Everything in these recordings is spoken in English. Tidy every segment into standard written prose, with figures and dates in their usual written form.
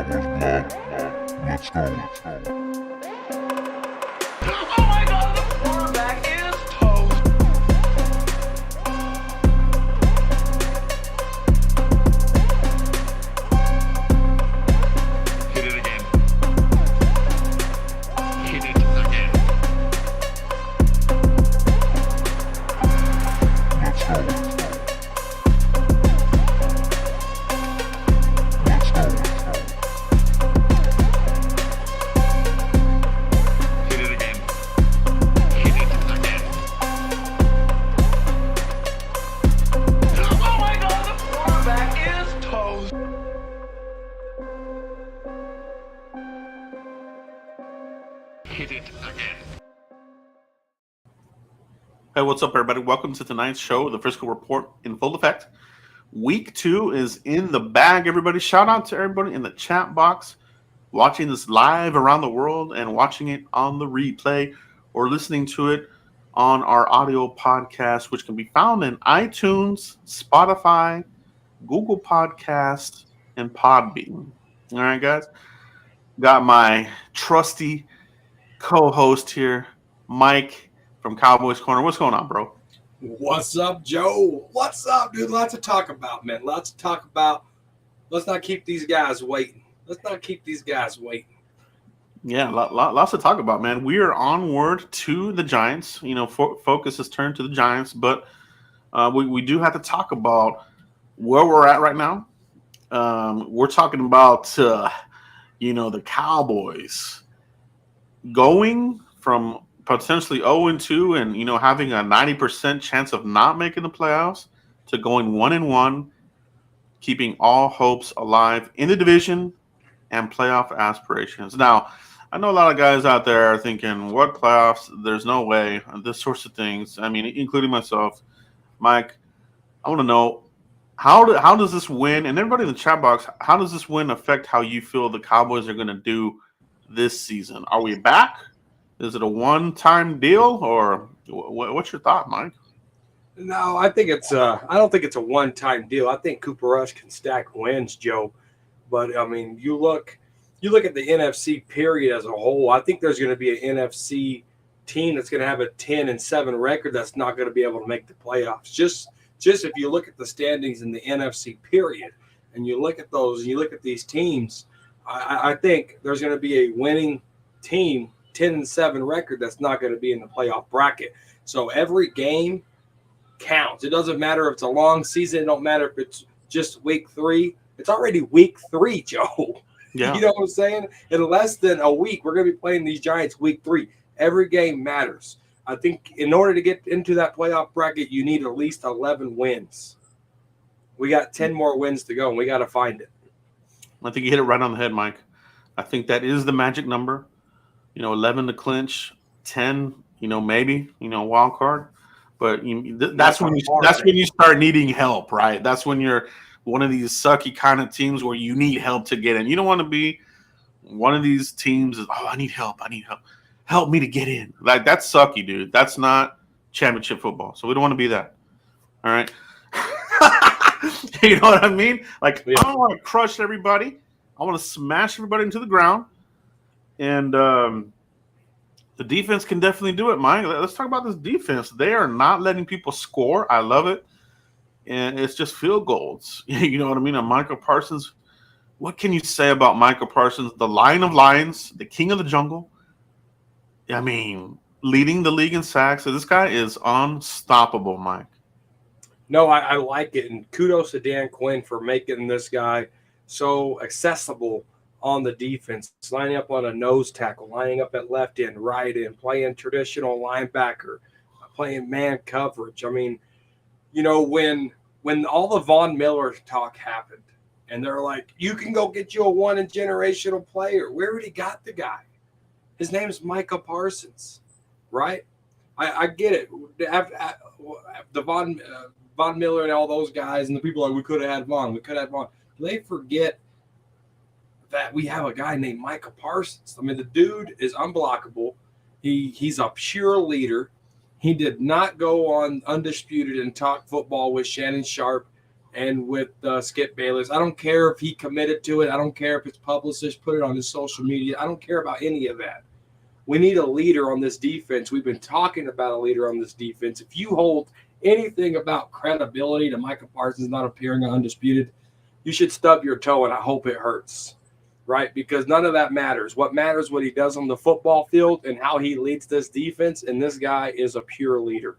Cowboys blood. Let's go. Oh my God, the quarterback is toast. Hit it again. Hit it again. Let's go. Hit it again. Hit it again. Oh my God, the quarterback is toast. Hit it again. Hey, what's up, everybody? Welcome to tonight's show, the Frisco Report in full effect. Week 2 is in the bag, everybody. Shout out to everybody in the chat box watching this live around the world and watching it on the replay or listening to it on our audio podcast, which can be found in iTunes, Spotify, Google Podcasts, and Podbean. All right, guys. Got my trusty co-host here, Mike from Cowboys Corner. What's going on, bro? What's up, Joe? What's up, dude? Lots to talk about, man. Lots to talk about. Let's not keep these guys waiting. Yeah, lots to talk about, man. We are onward to the Giants. You know, focus has turned to the Giants, but we do have to talk about where we're at right now. We're talking about, the Cowboys going from potentially 0-2 and, having a 90% chance of not making the playoffs to going 1-1, keeping all hopes alive in the division and playoff aspirations. Now, I know a lot of guys out there are thinking, what playoffs? There's no way. This sorts of things. I mean, including myself. Mike, I want to know, how does this win, and everybody in the chat box, how does this win affect how you feel the Cowboys are going to do this season? Are we back? Is it a one-time deal, or what's your thought, Mike? No, I think I don't think it's a one-time deal. I think Cooper Rush can stack wins, Joe. But I mean, you look at the NFC period as a whole. I think there's going to be an NFC team that's going to have a 10-7 record that's not going to be able to make the playoffs. Just if you look at the standings in the NFC period, and you look at those, and you look at these teams, I think there's going to be a winning team, 10-7 record that's not going to be in the playoff bracket. So every game counts. It doesn't matter if it's a long season. It don't matter if it's just week 3. It's already week 3, Joe. Yeah. You know what I'm saying? In less than a week, we're going to be playing these Giants week 3. Every game matters. I think in order to get into that playoff bracket, you need at least 11 wins. We got 10 more wins to go, and we got to find it. I think you hit it right on the head, Mike. I think that is the magic number. 11 to clinch, 10, maybe, wild card. But that's when you start needing help, right? That's when you're one of these sucky kind of teams where you need help to get in. You don't want to be one of these teams that, I need help. Help me to get in. Like, that's sucky, dude. That's not championship football. So we don't want to be that. All right. You know what I mean? Like, yeah. I don't want to crush everybody. I want to smash everybody into the ground. And the defense can definitely do it, Mike. Let's talk about this defense. They are not letting people score. I love it. And it's just field goals. You know what I mean? And Micah Parsons, what can you say about Micah Parsons? The Lion of Lions, the king of the jungle. I mean, leading the league in sacks. So this guy is unstoppable, Mike. No, I like it. And kudos to Dan Quinn for making this guy so accessible on the defense, lining up on a nose tackle, lining up at left end, right end, playing traditional linebacker, playing man coverage. I mean, when all the Von Miller talk happened, and they're like, you can go get you a one-generational player. We already got the guy. His name's Micah Parsons, right? I get it. The Von Miller and all those guys and the people like, we could have had Von. They forget that we have a guy named Micah Parsons. I mean, the dude is unblockable. He's a pure leader. He did not go on Undisputed and talk football with Shannon Sharp and with Skip Bayless. I don't care if he committed to it. I don't care if his publicist put it on his social media. I don't care about any of that. We need a leader on this defense. We've been talking about a leader on this defense. If you hold anything about credibility to Micah Parsons not appearing on Undisputed, you should stub your toe, and I hope it hurts, right? Because none of that matters. What matters is what he does on the football field and how he leads this defense, and this guy is a pure leader.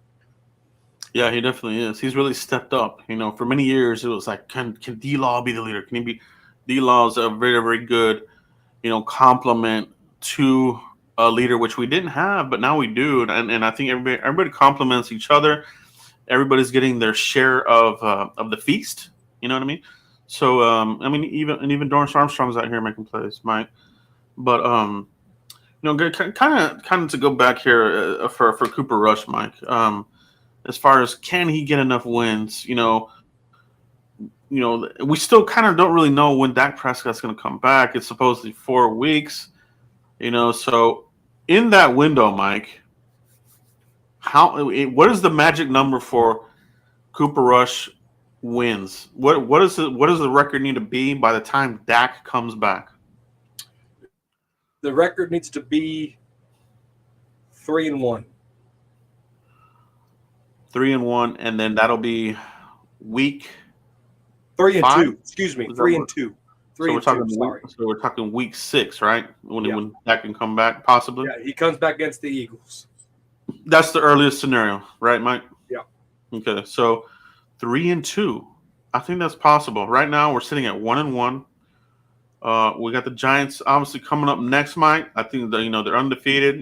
Yeah, he definitely is. He's really stepped up. For many years it was like, can D-Law be the leader? Can he be? D-Law is a very, very good, complement to a leader, which we didn't have, but now we do. And I think everybody complements each other. Everybody's getting their share of the feast. You know what I mean? So even Dorrance Armstrong's out here making plays, Mike. But kind of to go back here for Cooper Rush, Mike. As far as can he get enough wins, we still kind of don't really know when Dak Prescott's going to come back. It's supposedly 4 weeks, So in that window, Mike, what is the magic number for Cooper Rush wins? What does the record need to be by the time Dak comes back? The record needs to be 3-1. 3-1, and then that'll be week 3 and 5? 2. Excuse me, 3 and 2. So we're talking week 6, right? When Dak can come back, possibly. Yeah, he comes back against the Eagles. That's the earliest scenario, right, Mike? Yeah. Okay, so 3-2. I think that's possible. Right now, we're sitting at 1-1. We got the Giants obviously coming up next, Mike. I think they're undefeated.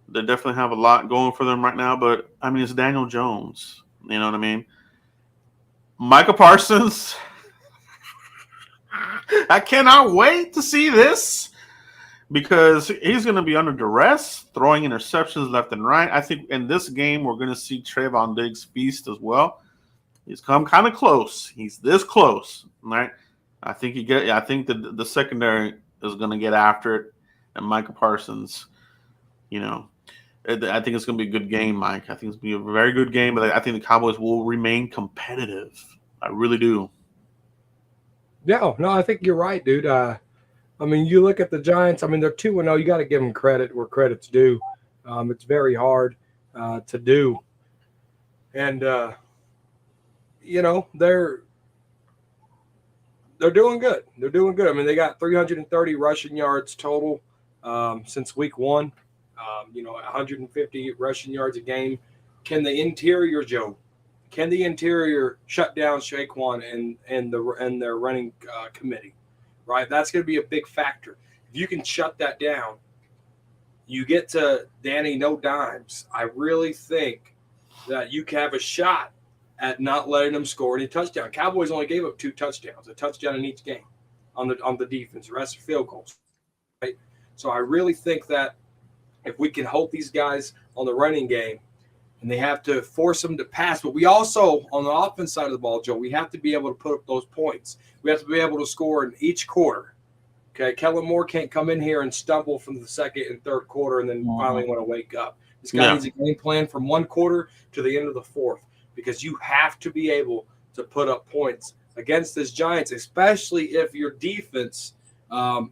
They definitely have a lot going for them right now. But I mean, it's Daniel Jones. You know what I mean? Micah Parsons. I cannot wait to see this because he's going to be under duress, throwing interceptions left and right. I think in this game we're going to see Trayvon Diggs feast as well. He's come kind of close. He's this close, right? I think the secondary is going to get after it, and Micah Parsons, I think it's going to be a good game, Mike. I think it's going to be a very good game, but I think the Cowboys will remain competitive. I really do. Yeah, no, I think you're right, dude. You look at the Giants. They're 2-0. You got to give them credit where credit's due. It's very hard to do, and they're doing good. They're doing good. They got 330 rushing yards total since week 1. 150 rushing yards a game. Can the interior, Joe? Can the interior shut down Saquon and their running committee? Right, that's going to be a big factor. If you can shut that down, you get to Danny no dimes. I really think that you can have a shot at not letting them score any touchdown. Cowboys only gave up 2 touchdowns, a touchdown in each game on the defense. The rest are field goals. Right? So I really think that if we can hold these guys on the running game, and they have to force them to pass. But we also, on the offense side of the ball, Joe, we have to be able to put up those points. We have to be able to score in each quarter. Okay, Kellen Moore can't come in here and stumble from the second and third quarter and then finally want to wake up. This guy needs a game plan from one quarter to the end of the fourth because you have to be able to put up points against this Giants, especially if your defense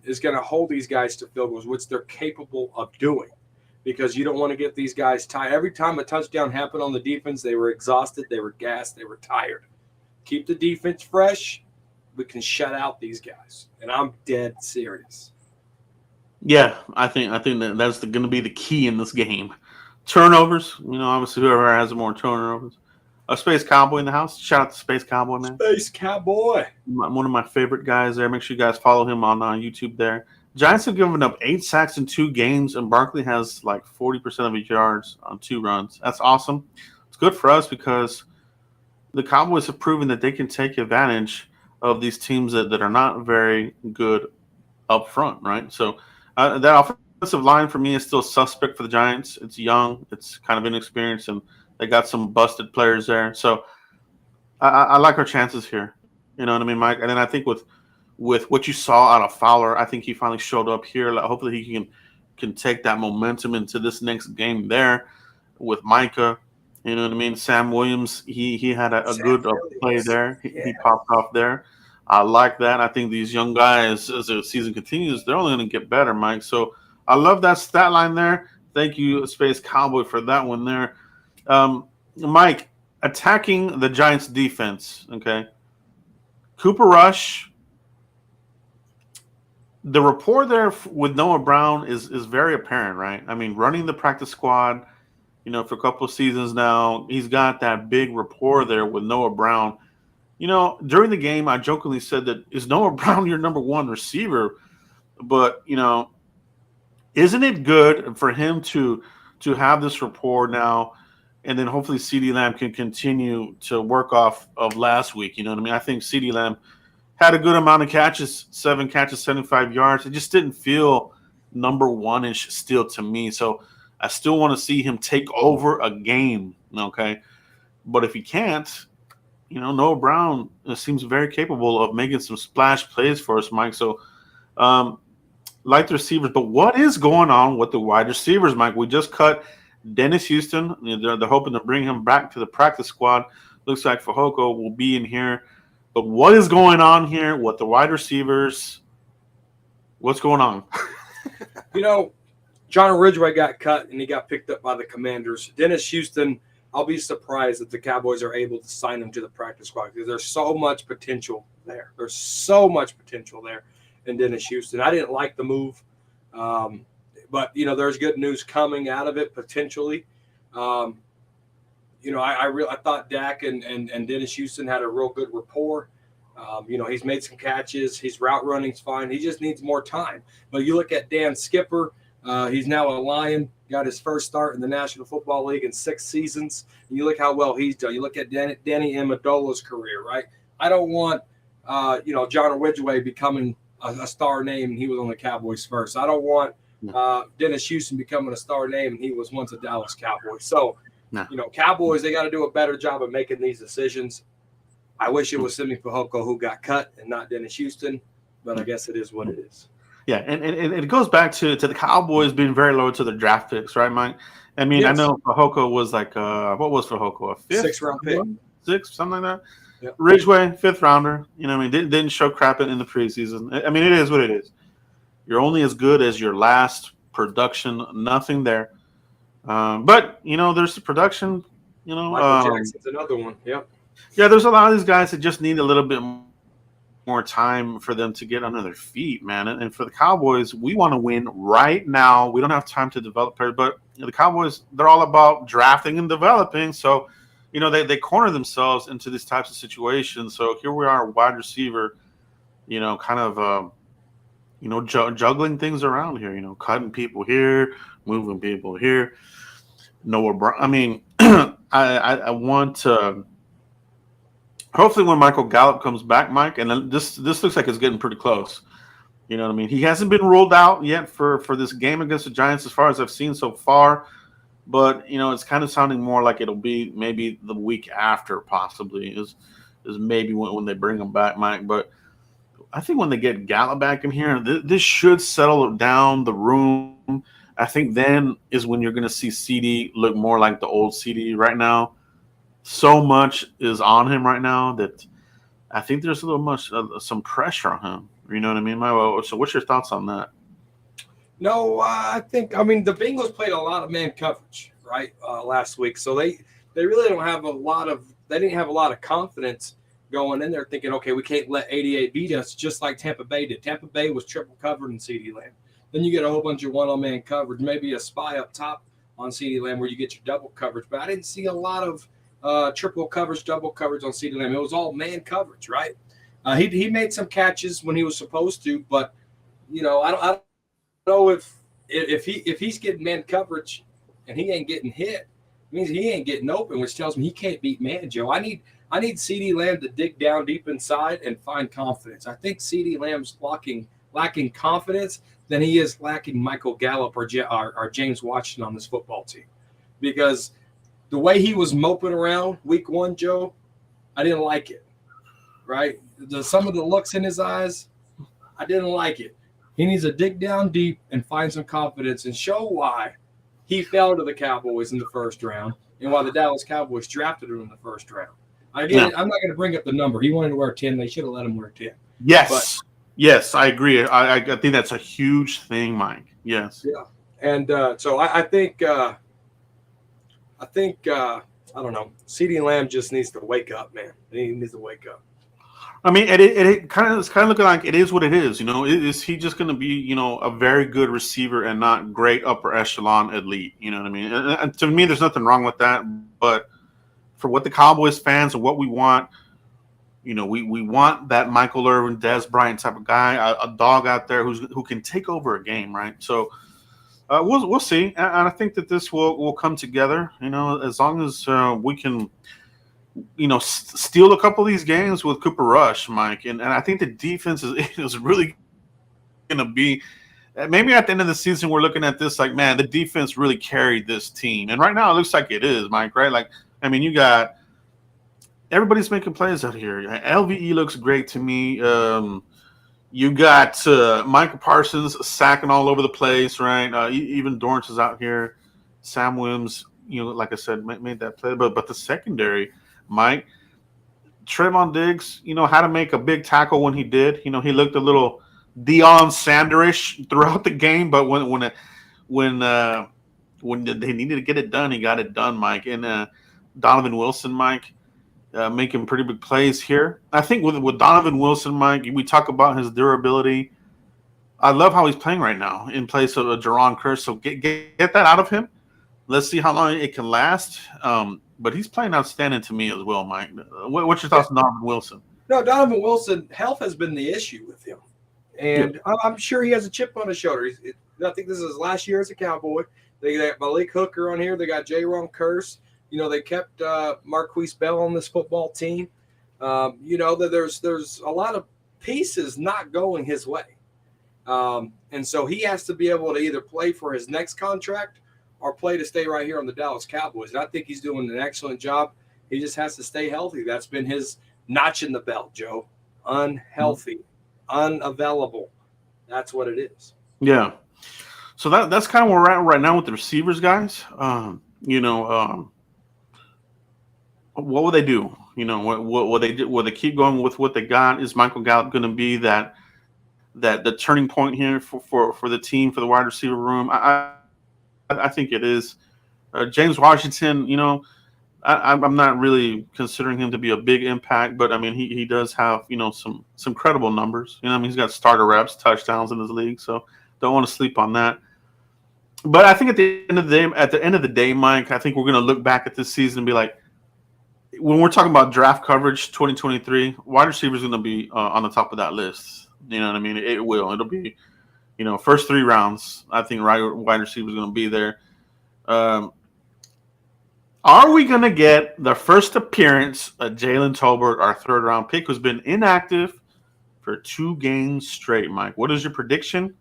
is going to hold these guys to field goals, which they're capable of doing. Because you don't want to get these guys tired. Every time a touchdown happened on the defense, they were exhausted, they were gassed, they were tired. Keep the defense fresh. We can shut out these guys. And I'm dead serious. Yeah, I think that's going to be the key in this game. Turnovers, obviously whoever has more turnovers. A Space Cowboy in the house. Shout out to Space Cowboy, man. Space Cowboy. One of my favorite guys there. Make sure you guys follow him on YouTube there. Giants have given up 8 sacks in 2 games, and Barkley has like 40% of his yards on 2 runs. That's awesome. It's good for us because the Cowboys have proven that they can take advantage of these teams that are not very good up front, right? So that offensive line for me is still suspect for the Giants. It's young, it's kind of inexperienced, and they got some busted players there. So I like our chances here. You know what I mean, Mike? And then I think with what you saw out of Fowler, I think he finally showed up here. Hopefully he can take that momentum into this next game there with Micah. You know what I mean? Sam Williams, he had a Sam good play Williams. there. Yeah. He popped off there. I like that. I think these young guys, as the season continues, they're only going to get better, Mike. So I love that stat line there. Thank you, Space Cowboy, for that one there. Mike, attacking the Giants defense, okay? Cooper Rush, the rapport there with Noah Brown is very apparent, right? I mean, running the practice squad, for a couple of seasons now, he's got that big rapport there with Noah Brown. During the game, I jokingly said that is Noah Brown your number one receiver? But, isn't it good for him to have this rapport now, and then hopefully CeeDee Lamb can continue to work off of last week? You know what I mean? I think CeeDee Lamb had a good amount of catches, 7 catches, 75 yards. It just didn't feel number one-ish still to me. So I still want to see him take over a game, okay? But if he can't, Noah Brown seems very capable of making some splash plays for us, Mike. So, like the receivers, but what is going on with the wide receivers, Mike? We just cut Dennis Houston. They're hoping to bring him back to the practice squad. Looks like Fehoko will be in here. But what is going on here with the wide receivers? What's going on? John Ridgeway got cut, and he got picked up by the Commanders. Dennis Houston, I'll be surprised if the Cowboys are able to sign him to the practice squad because there's so much potential there. There's so much potential there in Dennis Houston. I didn't like the move, but, there's good news coming out of it potentially. I thought Dak and Dennis Houston had a real good rapport. He's made some catches. His route running's fine. He just needs more time. But you look at Dan Skipper. He's now a Lion, got his first start in the National Football League in 6 seasons. And you look how well he's done. You look at Danny Amendola's career, right? I don't want, John Ridgeway becoming a star name and he was on the Cowboys first. I don't want Dennis Houston becoming a star name and he was once a Dallas Cowboy. So, Cowboys, they got to do a better job of making these decisions. I wish it was Simi Fehoko who got cut and not Dennis Houston, but I guess it is what it is. Yeah, and it goes back to the Cowboys being very low to their draft picks, right, Mike? I mean, yes. I know Fehoko was like, what was Fehoko? A 5th? 6th round pick. 6th, something like that? Yep. Ridgeway, 5th rounder. Didn't show crap in the preseason. I mean, it is what it is. You're only as good as your last production. Nothing there. But, there's the production. Michael Jackson's another one. Yep. Yeah, there's a lot of these guys that just need a little bit more time for them to get under their feet, man. And for the Cowboys, we want to win right now. We don't have time to develop players, but the Cowboys, they're all about drafting and developing. So, they corner themselves into these types of situations. So here we are, wide receiver, kind of, juggling things around here, cutting people here, moving people here. Noah Brown. I mean, I want to. Hopefully, when Michael Gallup comes back, Mike, and then this looks like it's getting pretty close. You know what I mean? He hasn't been ruled out yet for this game against the Giants, as far as I've seen so far. But it's kind of sounding more like it'll be maybe the week after, possibly is maybe when they bring him back, Mike. But I think when they get Gallup back in here, this should settle down the room. I think then is when you're going to see CeeDee look more like the old CeeDee right now. So much is on him right now that I think there's a little much some pressure on him. You know what I mean? So what's your thoughts on that? No, the Bengals played a lot of man coverage, right, last week. So they really don't have they didn't have a lot of confidence going in there thinking, okay, we can't let 88 beat us just like Tampa Bay did. Tampa Bay was triple covered in CeeDee Lamb. Then you get a whole bunch of one-on-man coverage, maybe a spy up top on CeeDee Lamb where you get your double coverage. But I didn't see a lot of triple coverage, double coverage on CeeDee Lamb. It was all man coverage, right? He made some catches when he was supposed to, but I don't know if he's getting man coverage and he ain't getting hit, it means he ain't getting open, which tells me he can't beat man, Joe. I need CeeDee Lamb to dig down deep inside and find confidence. I think CeeDee Lamb's lacking confidence than he is lacking Michael Gallup or James Washington on this football team, because the way he was moping around week 1, Joe, I didn't like it, right? Some of the looks in his eyes, I didn't like it. He needs to dig down deep and find some confidence and show why he fell to the Cowboys in the first round and why the Dallas Cowboys drafted him in the first round. Again, I'm not going to bring up the number. He wanted to wear 10. They should have let him wear 10. Yes. Yes, I agree. I think that's a huge thing, Mike. Yes. Yeah. And so I think I don't know. CeeDee Lamb just needs to wake up, man. He needs to wake up. I mean, it's kind of looking like it is what it is. Is he just going to be, a very good receiver and not great upper echelon elite? You know what I mean? And to me, there's nothing wrong with that. But for what the Cowboys fans and what we want, we want that Michael Irvin, Dez Bryant type of guy, a dog out there who can take over a game, right? So we'll see, and I think that this will come together. As long as we can. Steal a couple of these games with Cooper Rush, Mike, and I think the defense is really going to be. Maybe at the end of the season, we're looking at this like, man, the defense really carried this team, and right now it looks like it is, Mike. Right? Like, I mean, you got everybody's making plays out here. LVE looks great to me. You got Michael Parsons sacking all over the place, right? Even Dorrance is out here. Sam Williams, like I said, made that play, but the secondary. Mike, Trayvon Diggs, how to make a big tackle when he did. He looked a little Deion Sanderish throughout the game, but when they needed to get it done, he got it done, Mike. And Donovan Wilson, Mike, making pretty big plays here. I think with Donovan Wilson, Mike, we talk about his durability. I love how he's playing right now in place of Jaron Kearse. So get that out of him. Let's see how long it can last. But he's playing outstanding to me as well, Mike. What's your thoughts on Donovan Wilson? No, Donovan Wilson, health has been the issue with him. And I'm sure he has a chip on his shoulder. I think this is his last year as a Cowboy. They got Malik Hooker on here. They got Jaron Kearse. They kept Marquise Bell on this football team. That there's a lot of pieces not going his way. And so he has to be able to either play for his next contract or play to stay right here on the Dallas Cowboys. And I think he's doing an excellent job. He just has to stay healthy. That's been his notch in the belt, Joe. Unhealthy, unavailable. That's what it is. Yeah. So that's kind of where we're at right now with the receivers, guys. What will they do? What they do? Will they keep going with what they got? Is Michael Gallup going to be that the turning point here for the team, for the wide receiver room? I think it is. James Washington, I'm not really considering him to be a big impact, but I mean he does have some credible numbers. He's got starter reps, touchdowns in his league, so don't want to sleep on that. But I think at the end of the day, Mike, I think we're going to look back at this season and be like, when we're talking about draft coverage 2023, wide receiver is going to be on the top of that list. You know what I mean? It will. It'll be. First 3 rounds, I think wide receiver is going to be there. Are we going to get the first appearance of Jalen Tolbert, our 3rd round pick, who's been inactive for 2 games straight, Mike? What is your prediction?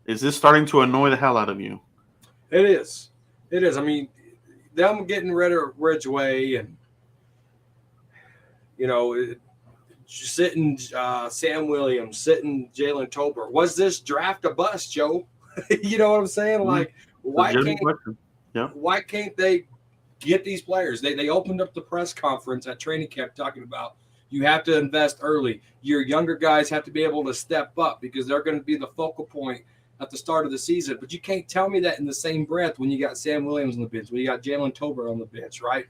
Is this starting to annoy the hell out of you? It is. It is. I mean, them getting rid of Ridgeway and, sitting Sam Williams, sitting Jalen Tolbert. Was this draft a bust, Joe? You know what I'm saying? Like, why can't they get these players? They opened up the press conference at training camp talking about you have to invest early. Your younger guys have to be able to step up because they're going to be the focal point at the start of the season. But you can't tell me that in the same breath when you got Sam Williams on the bench, when you got Jalen Tolbert on the bench, right?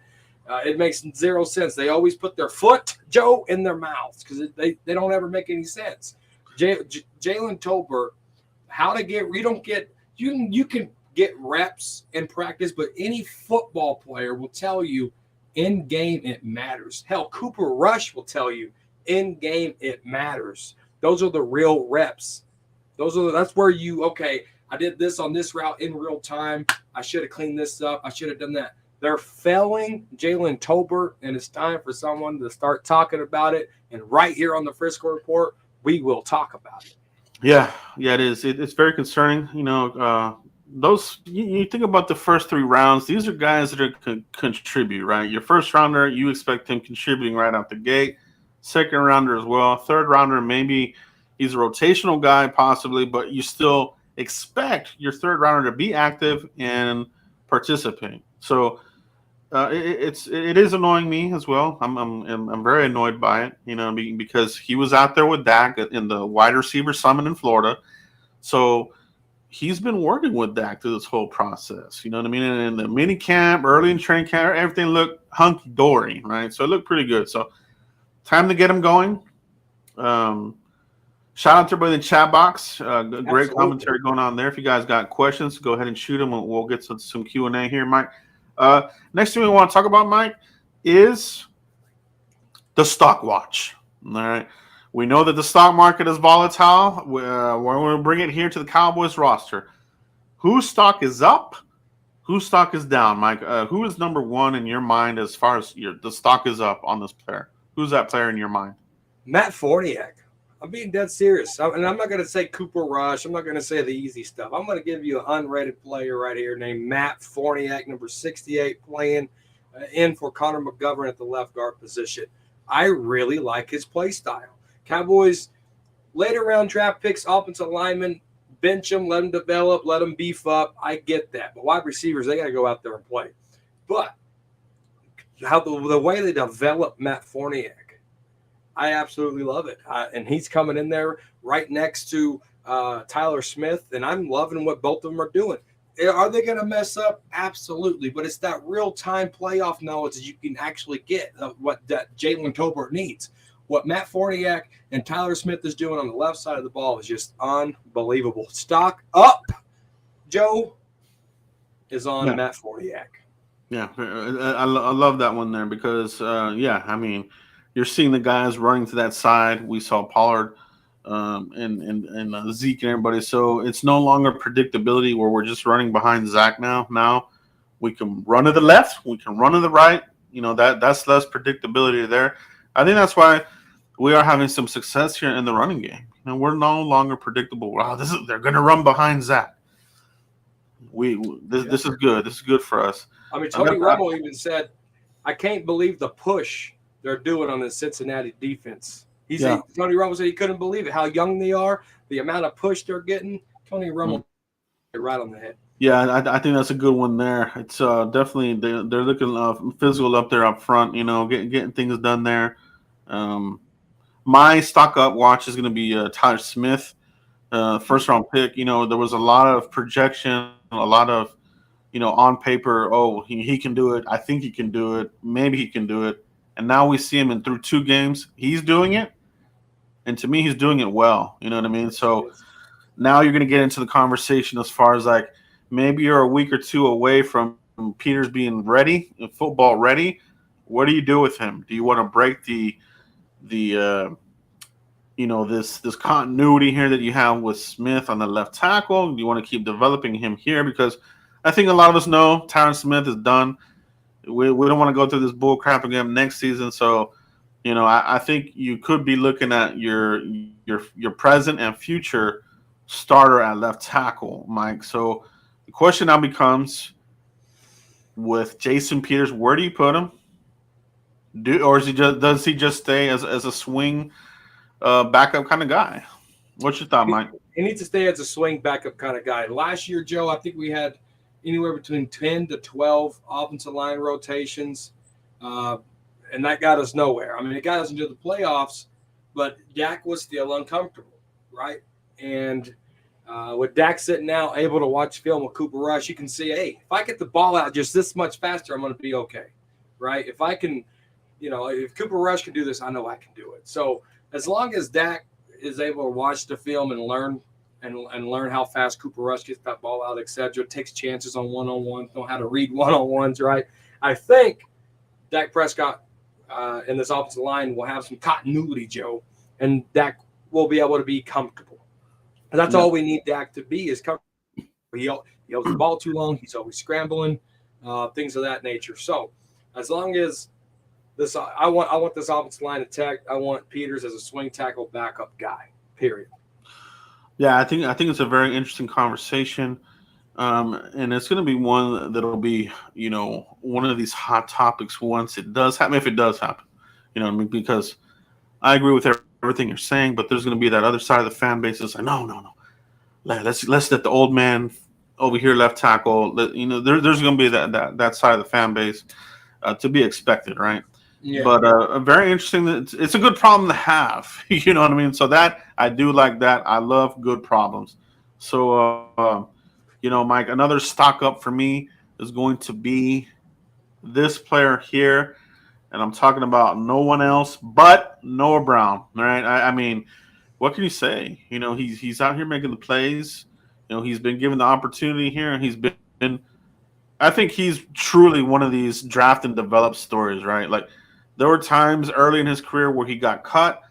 It makes 0 sense. They always put their foot, Joe, in their mouths because they don't ever make any sense. Jalen Tolbert, you can get reps in practice, but any football player will tell you in game it matters. Hell, Cooper Rush will tell you in game it matters. Those are the real reps. That's where I did this on this route in real time. I should have cleaned this up. I should have done that. They're failing Jalen Tolbert, and it's time for someone to start talking about it. And right here on the Frisco Report, we will talk about it. Yeah, it is. It's very concerning. Those you think about the first 3 rounds. These are guys that are contribute, right? Your first rounder, you expect him contributing right out the gate. Second rounder as well. Third rounder, maybe he's a rotational guy, possibly, but you still expect your third rounder to be active and participate. So It is annoying me as well. I'm very annoyed by it, because he was out there with Dak in the wide receiver summit in Florida, so he's been working with Dak through this whole process. You know what I mean? And in the mini camp, early in training camp, everything looked hunky dory, right? So it looked pretty good. So time to get him going. Shout out to everybody in the chat box. Great commentary going on there. If you guys got questions, go ahead and shoot them. We'll get to some Q&A here, Mike. Next thing we want to talk about, Mike, is the stock watch. All right. We know that the stock market is volatile. We're going to bring it here to the Cowboys roster. Whose stock is up? Whose stock is down, Mike? Who is number one in your mind as far as the stock is up on this player? Who's that player in your mind? Matt Forniak. I'm being dead serious. And I'm not going to say Cooper Rush. I'm not going to say the easy stuff. I'm going to give you an unrated player right here named Matt Forniak, number 68, playing in for Connor McGovern at the left guard position. I really like his play style. Cowboys, later round draft picks, offensive linemen, bench them, let them develop, let them beef up. I get that. But wide receivers, they got to go out there and play. But how the way they develop Matt Forniak, I absolutely love it. And he's coming in there right next to Tyler Smith, and I'm loving what both of them are doing. Are they going to mess up? Absolutely. But it's that real-time playoff knowledge that you can actually get, what that Jalen Tolbert needs. What Matt Forniak and Tyler Smith is doing on the left side of the ball is just unbelievable. Stock up, Joe, is on Matt Forniak. Yeah, I love that one there because, I mean, you're seeing the guys running to that side. We saw Pollard and Zeke and everybody. So it's no longer predictability where we're just running behind Zach now. Now we can run to the left. We can run to the right. That's less predictability there. I think that's why we are having some success here in the running game. We're no longer predictable. Wow, they're going to run behind Zach. This is good. This is good for us. I mean, Tony Romo even said, "I can't believe the push they're doing on the Cincinnati defense." Tony Romo said he couldn't believe it. How young they are, the amount of push they're getting. Tony Romo right on the head. Yeah, I think that's a good one there. It's definitely they're looking physical up there up front. Getting things done there. My stock up watch is going to be Tyler Smith, first round pick. There was a lot of projection, a lot of on paper. Oh, he can do it. I think he can do it. Maybe he can do it. And now we see him through 2 games. He's doing it, and to me, he's doing it well. You know what I mean? So now you're going to get into the conversation as far as like maybe you're a week or 2 away from Peters being ready, football ready. What do you do with him? Do you want to break this continuity here that you have with Smith on the left tackle? Do you want to keep developing him here? Because I think a lot of us know Tyron Smith is done. We don't want to go through this bull crap again next season. So, I think you could be looking at your present and future starter at left tackle, Mike. So the question now becomes, with Jason Peters, where do you put him? Does he just stay as a swing backup kind of guy? What's your thought, Mike? He needs to stay as a swing backup kind of guy. Last year, Joe, I think we had anywhere between 10 to 12 offensive line rotations, and that got us nowhere. I mean, it got us into the playoffs, but Dak was still uncomfortable, right? And with Dak sitting now, able to watch film with Cooper Rush, you can see, hey, if I get the ball out just this much faster, I'm going to be okay, right? If I can, if Cooper Rush can do this, I know I can do it. So as long as Dak is able to watch the film and learn how fast Cooper Rush gets that ball out, etc., takes chances on one-on-ones, know how to read one-on-ones, right? I think Dak Prescott and this offensive line will have some continuity, Joe, and Dak will be able to be comfortable. And that's all we need Dak to be, is comfortable. He holds the ball too long. He's always scrambling, things of that nature. So as long as this, I want this offensive line attacked. I want Peters as a swing tackle backup guy, period. Yeah, I think it's a very interesting conversation, and it's going to be one that'll be, one of these hot topics once it does happen, if it does happen. Because I agree with everything you're saying, but there's going to be that other side of the fan base that's like, no, let's let the old man over here left tackle. There's going to be that side of the fan base, to be expected, right? Yeah. But very interesting. It's a good problem to have. You know what I mean? So that I do like that. I love good problems. So Mike, another stock up for me is going to be this player here, and I'm talking about no one else but Noah Brown. All right. I mean, what can you say? He's out here making the plays. He's been given the opportunity here, and he's been. I think he's truly one of these draft and develop stories, right? Like there were times early in his career where he got cut,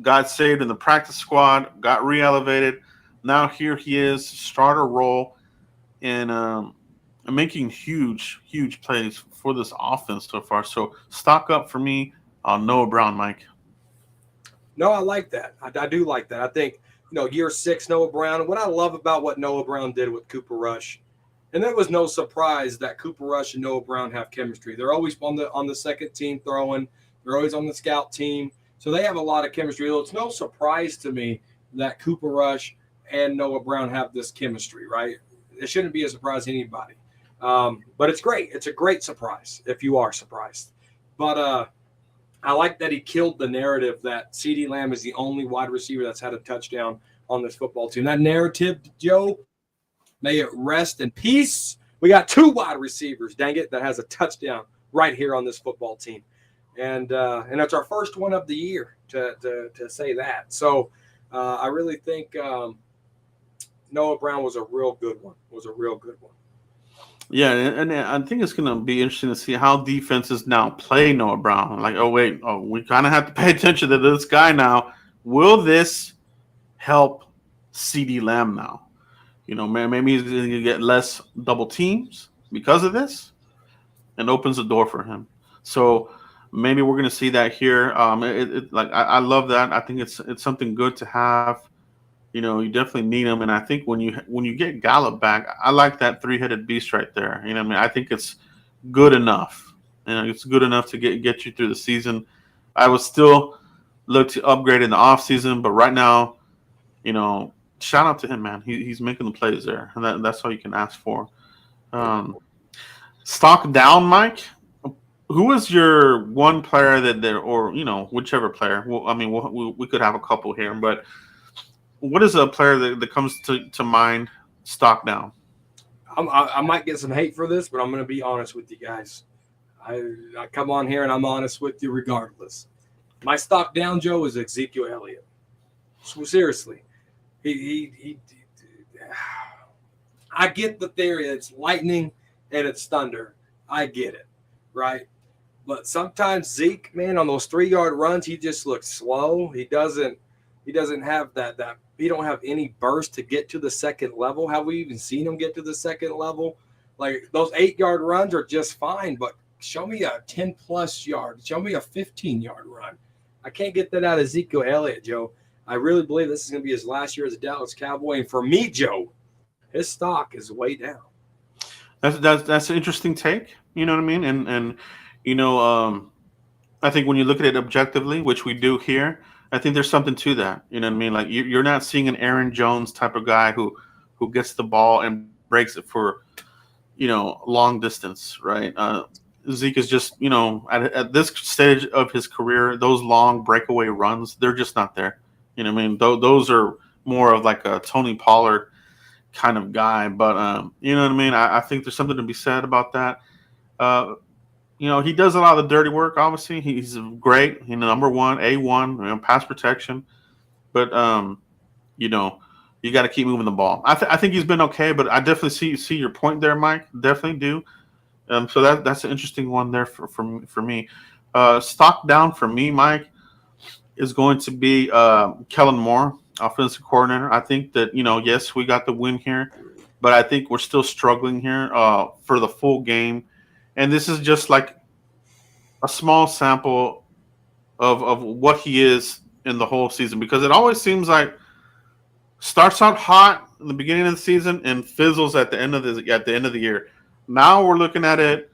got saved in the practice squad, got re-elevated. Now here he is, starter role, and making huge, huge plays for this offense so far. So stock up for me on Noah Brown, Mike. No, I like that. I do like that. I think, year 6, Noah Brown. What I love about what Noah Brown did with Cooper Rush, and it was no surprise that Cooper Rush and Noah Brown have chemistry. They're always on the second team throwing. They're always on the scout team. So they have a lot of chemistry. It's no surprise to me that Cooper Rush and Noah Brown have this chemistry, right? It shouldn't be a surprise to anybody. But it's great. It's a great surprise if you are surprised. But I like that he killed the narrative that CeeDee Lamb is the only wide receiver that's had a touchdown on this football team. That narrative, Joe, may it rest in peace. We got 2 wide receivers, dang it, that has a touchdown right here on this football team. And that's our first one of the year to say that. So I really think Noah Brown was a real good one. Yeah, and I think it's going to be interesting to see how defenses now play Noah Brown. Like, we kind of have to pay attention to this guy now. Will this help CeeDee Lamb now? Maybe he's going to get less double teams because of this, and opens the door for him. So maybe we're going to see that here. I love that. I think it's something good to have. You definitely need him, and I think when you get Gallup back, I like that 3-headed beast right there. You know what I mean? I think it's good enough. It's good enough to get you through the season. I would still look to upgrade in the offseason, but right now, shout out to him, man. He's making the plays there, and that's all you can ask for. Stock down, Mike. Who is your one player or whichever player? Well, I mean, we could have a couple here, but what is a player that comes to mind? Stock down. I might get some hate for this, but I'm going to be honest with you guys. I come on here and I'm honest with you regardless. My stock down, Joe, is Ezekiel Elliott. So seriously, he I get the theory. It's lightning and it's thunder. I get it, right? But sometimes Zeke, man, on those 3-yard runs, he just looks slow. He doesn't have that. He don't have any burst to get to the second level. Have we even seen him get to the second level? Like those 8-yard runs are just fine, but show me a 10+ yard. Show me a 15-yard run. I can't get that out of Ezekiel Elliott, Joe. I really believe this is going to be his last year as a Dallas Cowboy. And for me, Joe, his stock is way down. That's an interesting take. You know what I mean? And I think when you look at it objectively, which we do here, I think there's something to that. You know what I mean? Like you're not seeing an Aaron Jones type of guy who gets the ball and breaks it for, long distance, right? Zeke is just, at this stage of his career, those long breakaway runs, they're just not there. You know what I mean? Those are more of like a Tony Pollard kind of guy. But, you know what I mean? I think there's something to be said about that. He does a lot of the dirty work, obviously. He's great, number one, A1, pass protection. But, you got to keep moving the ball. I think he's been okay, but I definitely see your point there, Mike. Definitely do. So that's an interesting one there for me. Stock down for me, Mike, is going to be Kellen Moore, offensive coordinator. I think that, yes, we got the win here, but I think we're still struggling here for the full game. And this is just like a small sample of what he is in the whole season, because it always seems like starts out hot in the beginning of the season and fizzles at the end of the year. Now we're looking at it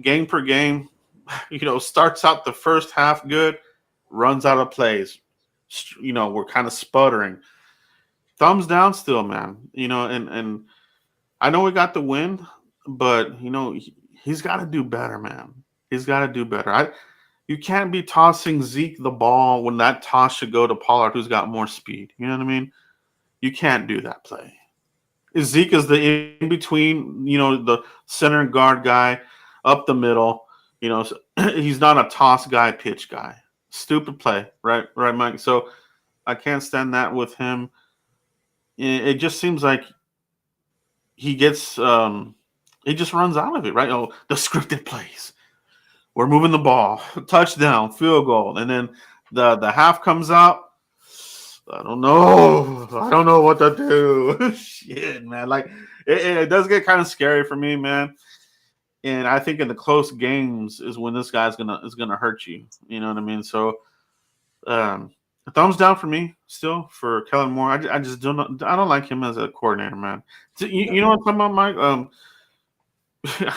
game per game. Starts out the first half good, runs out of plays. We're kind of sputtering. Thumbs down still, man. And I know we got the win, but he's got to do better, man. He's got to do better. You can't be tossing Zeke the ball when that toss should go to Pollard, who's got more speed. You know what I mean? You can't do that play. Zeke is the in between, the center guard guy up the middle. He's not a toss guy, pitch guy. Stupid play, right, Mike? So I can't stand that with him. It just seems like he gets he just runs out of it, right? Oh, the scripted plays. We're moving the ball, touchdown, field goal, and then the half comes out. I don't know what to do. Shit, man. Like it does get kind of scary for me, man. And I think in the close games is when this guy's gonna hurt you. You know what I mean? So, a thumbs down for me still for Kellen Moore. I just don't like him as a coordinator, man. You know what I'm talking about,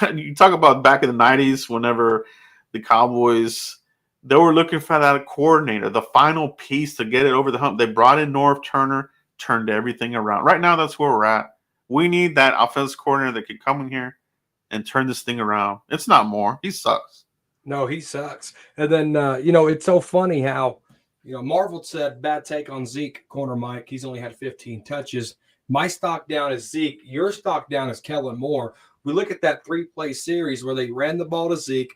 Mike? You talk about back in the '90s, whenever the Cowboys, they were looking for that coordinator, the final piece to get it over the hump. They brought in Norv Turner, turned everything around. Right now, that's where we're at. We need that offensive coordinator that could come in here and turn this thing around. It's not Moore. He sucks. No, he sucks. And then, it's so funny how, Marvel said bad take on Zeke, corner Mike. He's only had 15 touches. My stock down is Zeke. Your stock down is Kellen Moore. We look at that 3-play series where they ran the ball to Zeke.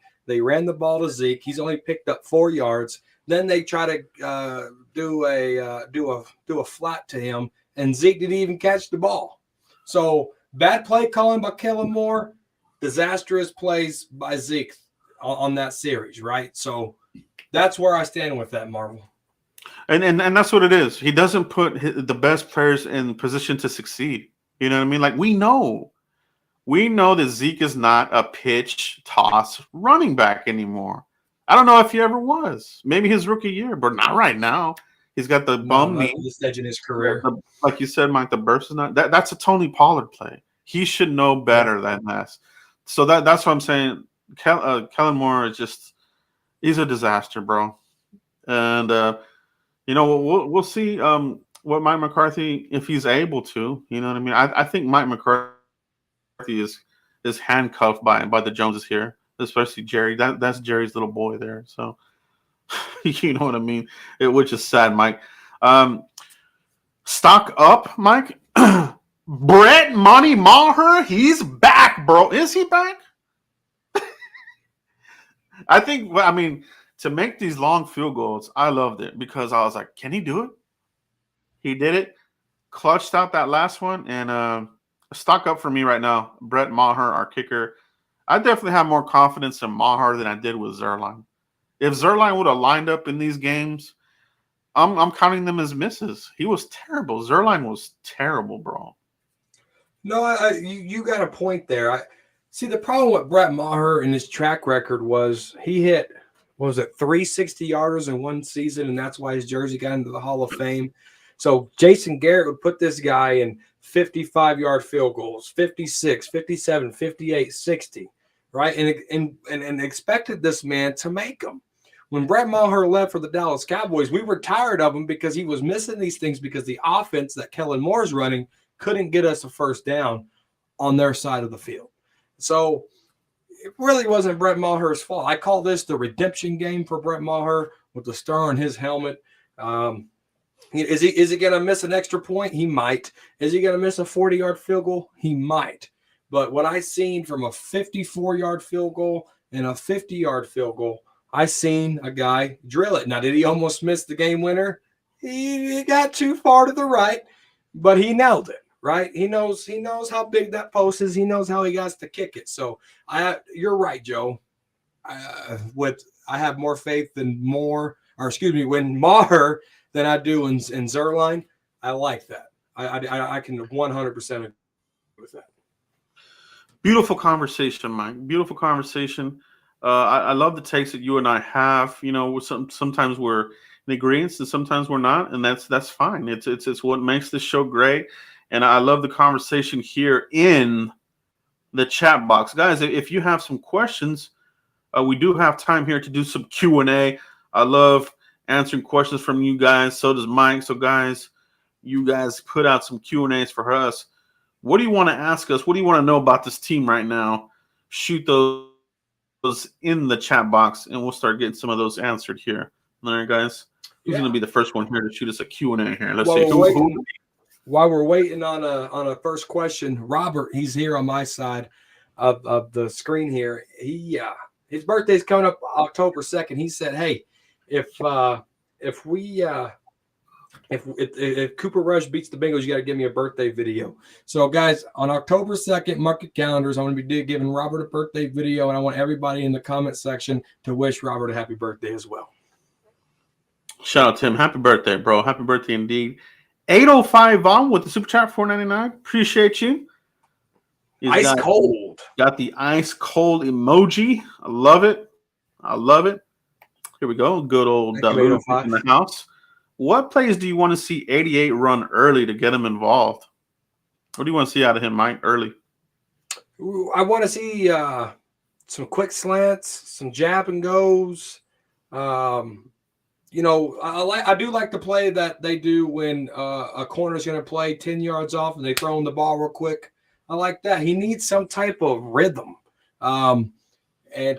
He's only picked up 4 yards. Then they try to do a flat to him, and Zeke didn't even catch the ball. So bad play calling by Kellen Moore, disastrous plays by Zeke on that series, right? So that's where I stand with that, Marvel. And that's what it is. He doesn't put the best players in position to succeed. You know what I mean? Like we know that Zeke is not a pitch toss running back anymore. I don't know if he ever was. Maybe his rookie year, but not right now. He's got the bum knee. This stage in his career. Like you said, Mike, the burst is not. That's a Tony Pollard play. He should know better than that. So that's what I'm saying. Kellen Moore is he's a disaster, bro. And we'll see what Mike McCarthy, if he's able to. You know what I mean? I think Mike McCarthy is handcuffed by the Joneses here, especially Jerry. That's Jerry's little boy there. So you know what I mean? Which is sad, Mike. Stock up, Mike. Brett Money Maher, he's back, bro. Is he back? To make these long field goals, I loved it because I was like, can he do it? He did it. Clutched out that last one, and stock up for me right now. Brett Maher, our kicker. I definitely have more confidence in Maher than I did with Zerline. If Zerline would have lined up in these games, I'm counting them as misses. He was terrible. Zerline was terrible, bro. No, you got a point there. See, the problem with Brett Maher and his track record was he hit, 360-yarders in one season, and that's why his jersey got into the Hall of Fame. So Jason Garrett would put this guy in 55-yard field goals, 56, 57, 58, 60, right? And expected this man to make them. When Brett Maher left for the Dallas Cowboys, we were tired of him because he was missing these things because the offense that Kellen Moore's running couldn't get us a first down on their side of the field. So it really wasn't Brett Maher's fault. I call this the redemption game for Brett Maher with the star on his helmet. Is he going to miss an extra point? He might. Is he going to miss a 40-yard field goal? He might. But what I seen from a 54-yard field goal and a 50-yard field goal, I seen a guy drill it. Now, did he almost miss the game winner? He got too far to the right, but he nailed it. Right? He knows how big that post is. He knows how he has to kick it. So you're right, Joe. I have more faith in Maher than I do in Zerline. I like that. I can 100% agree with that. Beautiful conversation, Mike. Beautiful conversation. I love the takes that you and I have. Sometimes we're in agreement and sometimes we're not, and that's fine. It's what makes this show great. And I love the conversation here in the chat box. Guys, if you have some questions, we do have time here to do some Q&A. I love answering questions from you guys. So does Mike. So, guys, you guys put out some Q&As for us. What do you want to ask us? What do you want to know about this team right now? shoot those in the chat box, and we'll start getting some of those answered here. All right, guys. Who's Yeah. going to be the first one here to shoot us a Q&A here? Let's While see. we're Who? waiting, while we're waiting on a first question, Robert, he's here on my side of the screen here. His birthday's coming up October 2nd. He said, "Hey, if Cooper Rush beats the Bengals, you got to give me a birthday video." So, guys, on October 2nd, mark your calendars. I'm going to be giving Robert a birthday video, and I want everybody in the comment section to wish Robert a happy birthday as well. Shout out to him. Happy birthday, bro. Happy birthday indeed. 805 Vaughn with the super chat, $4.99. Appreciate you. Ice cold. Got the ice cold emoji. I love it. I love it. Here we go. Good old Lunatic in the house. What plays do you want to see 88 run early to get him involved? What do you want to see out of him, Mike, early? I want to see some quick slants, some jab and goes. I do like the play that they do when a corner is going to play 10 yards off and they throw him the ball real quick. I like that. He needs some type of rhythm. And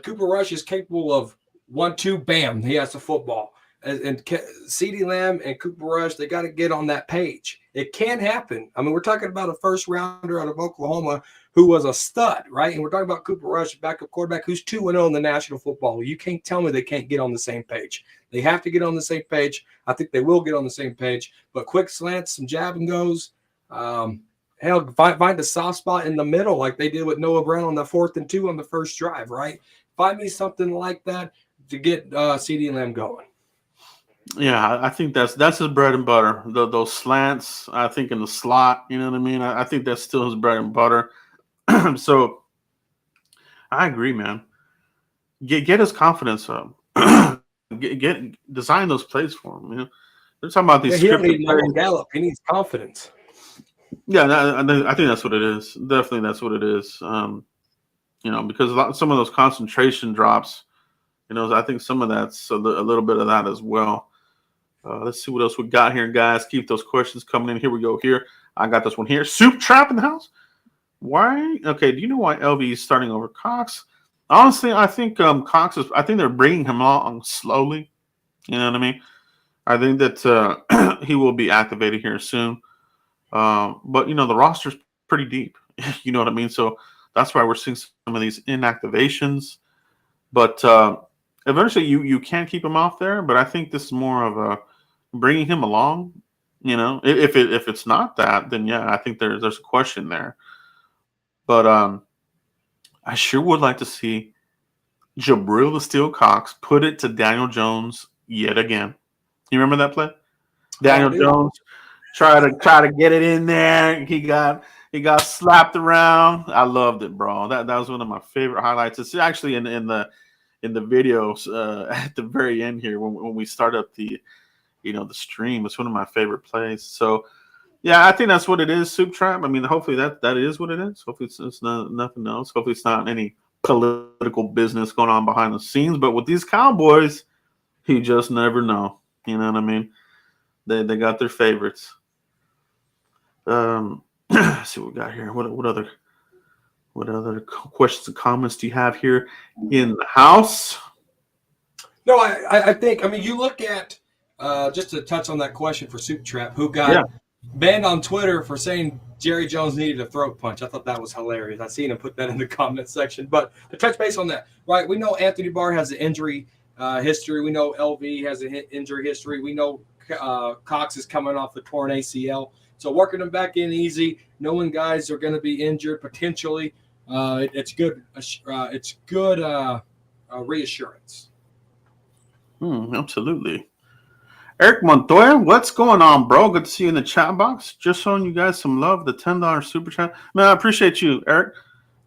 Cooper Rush is capable of 1-2, bam, he has the football. And CeeDee Lamb and Cooper Rush, they got to get on that page. It can happen. I mean, we're talking about a first rounder out of Oklahoma who was a stud, right? And we're talking about Cooper Rush, backup quarterback, who's 2-0 in the National Football League. You can't tell me they can't get on the same page. They have to get on the same page. I think they will get on the same page. But quick slants, some jab and goes. Hell, find a soft spot in the middle like they did with Noah Brown on the 4th and 2 on the first drive, right? Find me something like that to get CeeDee Lamb going. Yeah, I think that's his bread and butter. Those slants, I think in the slot, you know what I mean? I think that's still his bread and butter. So I agree, man. Get his confidence up. Design those plays for him. You know, they're talking about these. He don't need Larry Gallup. He needs confidence. Yeah, I think that's what it is. Definitely, that's what it is. Because some of those concentration drops, I think some of that's a little bit of that as well. Let's see what else we got here, guys. Keep those questions coming in. Here we go. Here, I got this one here. Soup Trap in the house. Why? Okay. Do you know why LV is starting over Cox? Honestly, I think Cox is. I think they're bringing him along slowly. You know what I mean? I think that he will be activated here soon. But the roster's pretty deep. You know what I mean? So that's why we're seeing some of these inactivations. But eventually, you can keep him off there. But I think this is more of a bringing him along. If it's not that, then yeah, I think there's a question there. But I sure would like to see Jabril the Steel Cox put it to Daniel Jones yet again. You remember that play? Daniel Jones try to get it in there. He got slapped around. I loved it, bro. That was one of my favorite highlights. It's actually in the videos at the very end here when we start up the the stream. It's one of my favorite plays. So yeah, I think that's what it is, Soup Trap. I mean, hopefully that is what it is. Hopefully it's not nothing else. Hopefully it's not any political business going on behind the scenes. But with these Cowboys, you just never know. You know what I mean? They got their favorites. Let's see what we got here. What other questions and comments do you have here in the house? No, I think, you look at, just to touch on that question for Soup Trap, who got banned on Twitter for saying Jerry Jones needed a throat punch. I thought that was hilarious. I seen him put that in the comment section. But to touch base on that, right, we know Anthony Barr has an injury history. We know LV has an injury history. We know Cox is coming off the torn ACL. So working them back in easy, knowing guys are going to be injured potentially, it's good. It's good reassurance. Absolutely. Eric Montoya, what's going on, bro? Good to see you in the chat box. Just showing you guys some love. The $10 super chat, man. I appreciate you, Eric.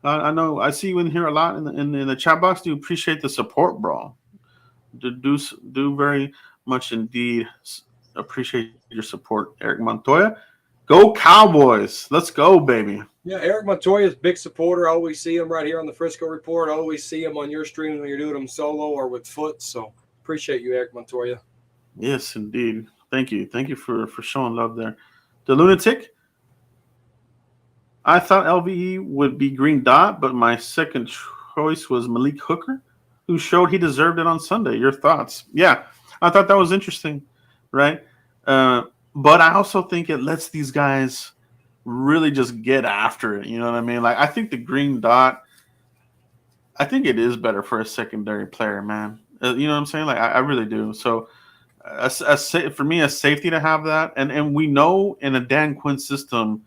I know I see you in here a lot in the chat box. Do appreciate the support, bro. Do very much indeed appreciate your support, Eric Montoya. Go Cowboys! Let's go, baby. Yeah, Eric Montoya is a big supporter. I always see him right here on the Frisco Report. I always see him on your stream when you're doing them solo or with Foot. So appreciate you, Eric Montoya. Yes, indeed. Thank you for showing love there. The Lunatic. I thought LVE would be Green Dot, but my second choice was Malik Hooker, who showed he deserved it on Sunday. Your thoughts? Yeah, I thought that was interesting, right? Uh, but I also think it lets these guys really just get after it. You know what I mean? Like I think the Green Dot, I think it is better for a secondary player, man. You know what I'm saying? Like I really do. So for me, a safety to have that, and we know in a Dan Quinn system,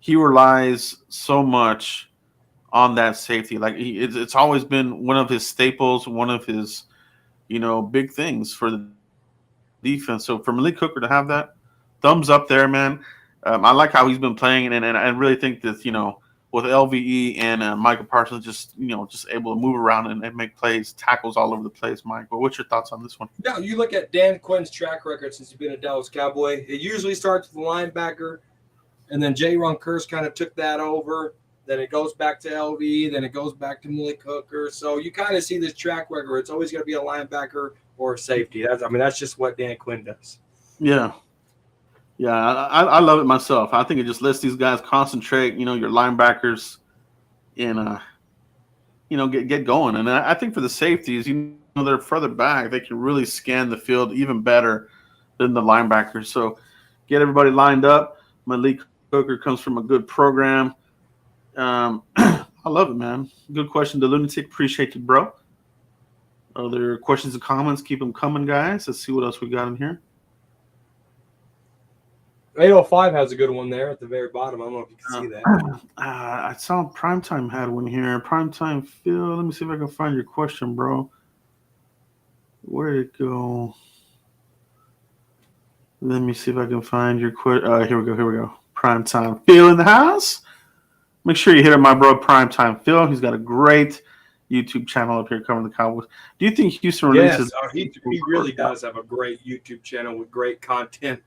he relies so much on that safety. Like it's always been one of his staples, one of his big things for the defense. So for Malik Hooker to have that, thumbs up there, man. I like how he's been playing, and I really think that with LVE and Michael Parsons just able to move around and make plays, tackles all over the place. Mike, well, what's your thoughts on this one? Now, you look at Dan Quinn's track record since he's been a Dallas Cowboy. It usually starts with the linebacker, and then Ron Kurz kind of took that over. Then it goes back to LVE, then it goes back to Malik Hooker. So you kind of see this track record. It's always going to be a linebacker or a safety. That's just what Dan Quinn does. Yeah. Yeah, I love it myself. I think it just lets these guys concentrate, your linebackers and, get going. And I think for the safeties, they're further back. They can really scan the field even better than the linebackers. So get everybody lined up. Malik Hooker comes from a good program. I love it, man. Good question, The Lunatic. Appreciate you, bro. Other questions and comments? Keep them coming, guys. Let's see what else we got in here. 805 has a good one there at the very bottom. I don't know if you can see that. I saw Primetime had one here. Primetime Phil. Let me see if I can find your question, bro. Where did it go? Let me see if I can find your question. Here we go. Primetime Phil in the house. Make sure you hit up my bro Primetime Phil. He's got a great YouTube channel up here covering the Cowboys. Do you think Houston releases? Yes, he really does have a great YouTube channel with great content.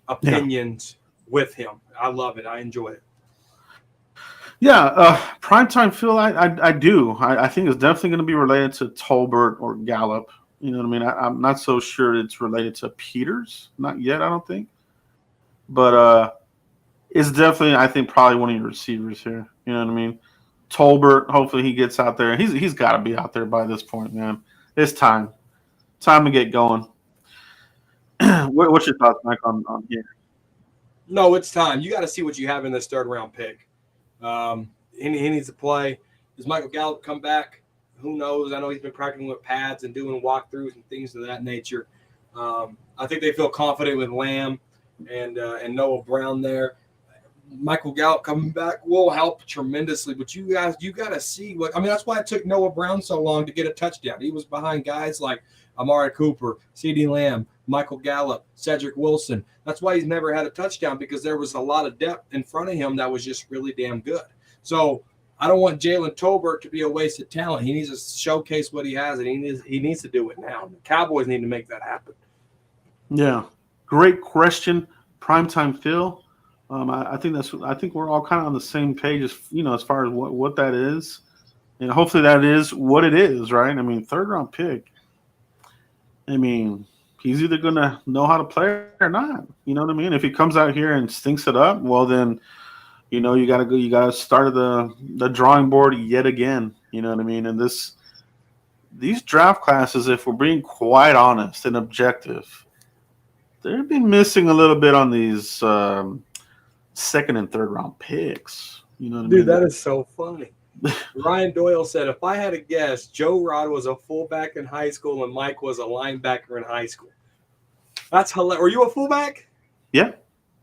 Opinions with him. I love it. I enjoy it. Yeah, Primetime Phil, I do. I think it's definitely going to be related to Tolbert or Gallup. You know what I mean? I'm not so sure it's related to Peters. Not yet, I don't think. But it's definitely, I think, probably one of your receivers here. You know what I mean? Tolbert, hopefully he gets out there. He's got to be out there by this point, man. It's time. Time to get going. What's your thoughts, Mike, on here? No, it's time. You got to see what you have in this third-round pick. He needs to play. Does Michael Gallup come back? Who knows? I know he's been practicing with pads and doing walkthroughs and things of that nature. I think they feel confident with Lamb and Noah Brown there. Michael Gallup coming back will help tremendously, but you got to see what – I mean, that's why it took Noah Brown so long to get a touchdown. He was behind guys like Amari Cooper, CeeDee Lamb, Michael Gallup, Cedric Wilson. That's why he's never had a touchdown, because there was a lot of depth in front of him that was just really damn good. So I don't want Jalen Tolbert to be a waste of talent. He needs to showcase what he has, and he needs to do it now. The Cowboys need to make that happen. Yeah, great question, Primetime Phil. I think we're all kind of on the same page as far as what that is, and hopefully that is what it is, right? I mean, third round pick. I mean, he's either going to know how to play or not. You know what I mean? If he comes out here and stinks it up, well, then, you got to go. You got to start at the drawing board yet again. You know what I mean? And these draft classes, if we're being quite honest and objective, they've been missing a little bit on these second and third round picks. You know what I mean? Dude, that is so funny. Ryan Doyle said, if I had to guess, Joe Rod was a fullback in high school and Mike was a linebacker in high school. That's hilarious. Were you a fullback? Yeah.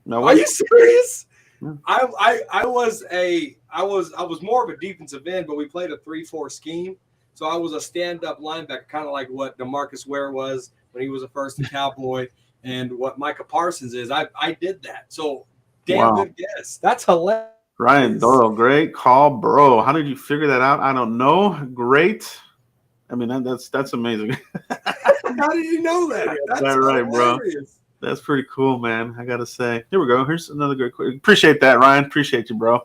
No. Are you serious? Yeah. I was more of a defensive end, but we played a 3-4 scheme. So I was a stand-up linebacker, kind of like what DeMarcus Ware was when he was a first Cowboy, and what Micah Parsons is. I did that. So damn good guess. That's hilarious. Ryan Doyle, great call, bro. How did you figure that out? I don't know. Great. I mean, that's amazing. How did you know that? That's right, hilarious. Bro. That's pretty cool, man. I gotta say. Here we go. Here's another good question. Appreciate that, Ryan. Appreciate you, bro.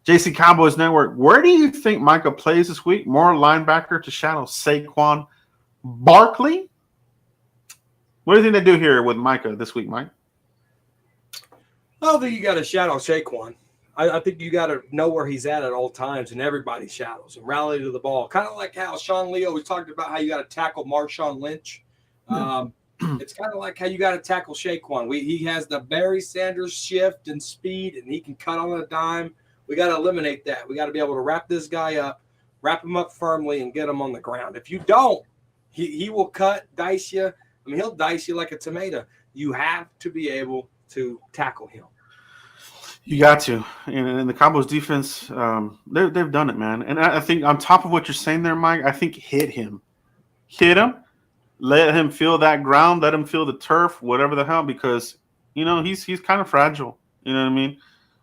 JC Cowboys Network. Where do you think Micah plays this week? More linebacker to shadow Saquon Barkley? What do you think they do here with Micah this week, Mike? I don't think you got to shadow Saquon. I think you got to know where he's at all times, and everybody shadows and rally to the ball. Kind of like how Sean Lee always talked about how you got to tackle Marshawn Lynch. It's kind of like how you got to tackle Saquon. He has the Barry Sanders shift and speed, and he can cut on a dime. We got to eliminate that. We got to be able to wrap this guy up, wrap him up firmly, and get him on the ground. If you don't, he will dice you. I mean, he'll dice you like a tomato. You have to be able to tackle him. You got to, and the Cowboys defense, they've done it, man. And I think on top of what you're saying there, Mike, I think hit him, let him feel that ground, let him feel the turf, whatever the hell, because he's kind of fragile. You know what I mean?